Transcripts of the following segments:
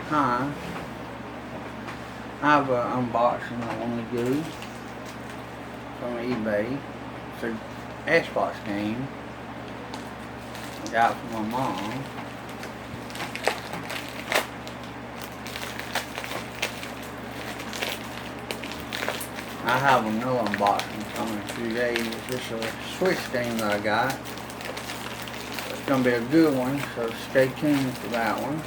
Hi. I have an unboxing I want to do from eBay. It's an Xbox game I got from my mom. I have another unboxing coming in a few days. This is a Switch game that I got. It's going to be a good one, so stay tuned for that one.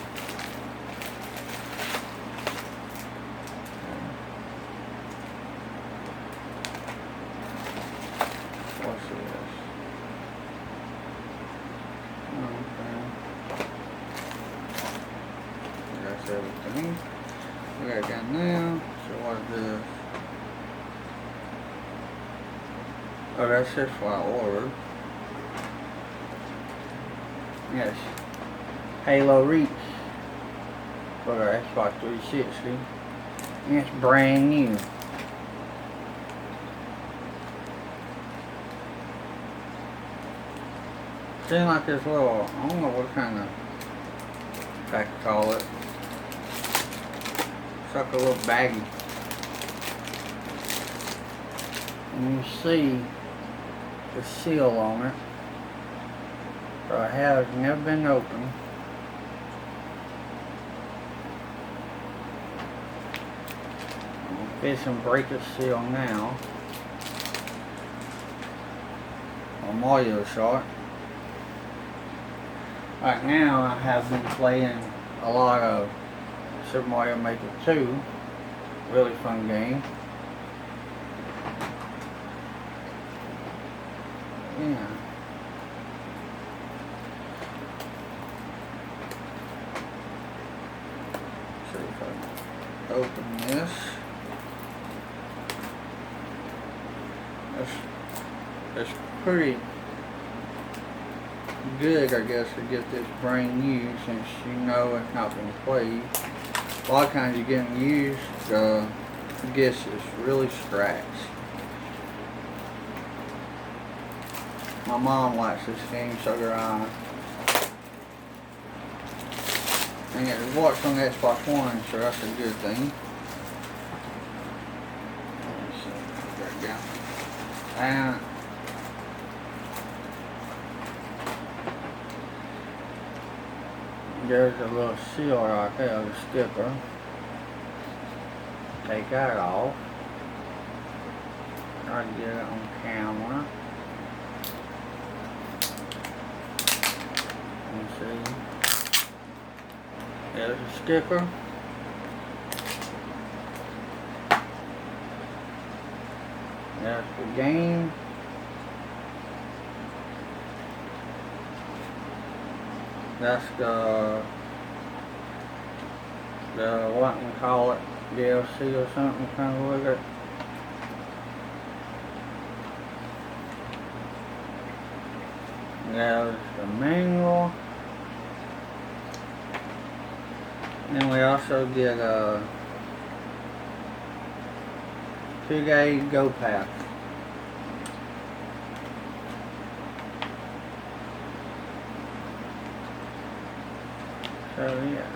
What's this? Okay. That's everything. We got that now. So what's this? Oh, that's just what I ordered. Yes. Halo Reach for the Xbox 360. And it's brand new. Seems like this little, I don't know what kind of, if I could call it. It's like a little baggie. And you see the seal on it. So it has never been opened. Fix and break the seal now. A Mario shot. Right now I have been playing a lot of Super Mario Maker 2. Really fun game. Yeah. See if I can open this. It's pretty good, I guess, to get this brand new, since you know it's not been played. A lot of times you get them used, I guess it's really scratched. My mom likes this game, so do I. And it works on the Xbox One, so that's a good thing. Let's see, put that down. And there's a little seal right there, the sticker. Take that off. Try to get it on camera. Let's see. There's a sticker. There's the game. That's the what we call it, DLC or something, kind of look at. There's the manual. Then we also get a 2-gauge Go Pass. So yeah.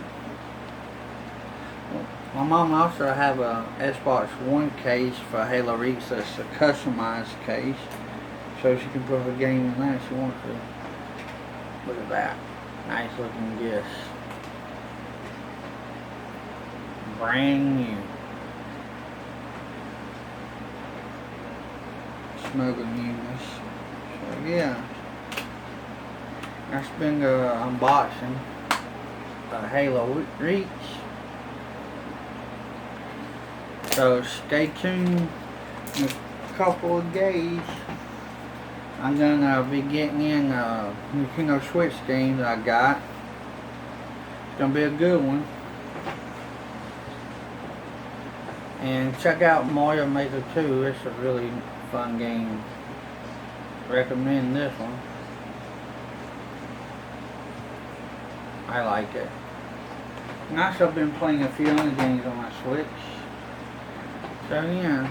My mom also have a Xbox One case for Halo Reach. That's a customized case, so she can put her game in there if she wants to. Look at that, nice looking disc, brand new. Smoking newness. So yeah, that's been the unboxing of Halo Reach. So stay tuned. In a couple of days, I'm gonna be getting in Nintendo Switch game that I got. It's gonna be a good one. And check out Mario Maker 2. It's a really fun game. Recommend this one. I like it. And I've also been playing a few other games on my Switch. So yeah,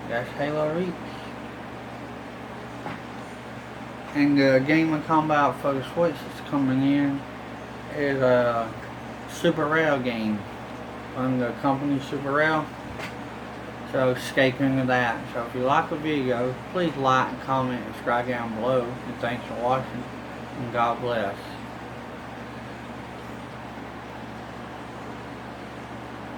that's Halo Reach. And Game of Combat for the Switch is coming in is a Super Rail game from the company Super Rail. So stay tuned to that. So if you like the video, please like, comment, and subscribe down below. And thanks for watching. And God bless.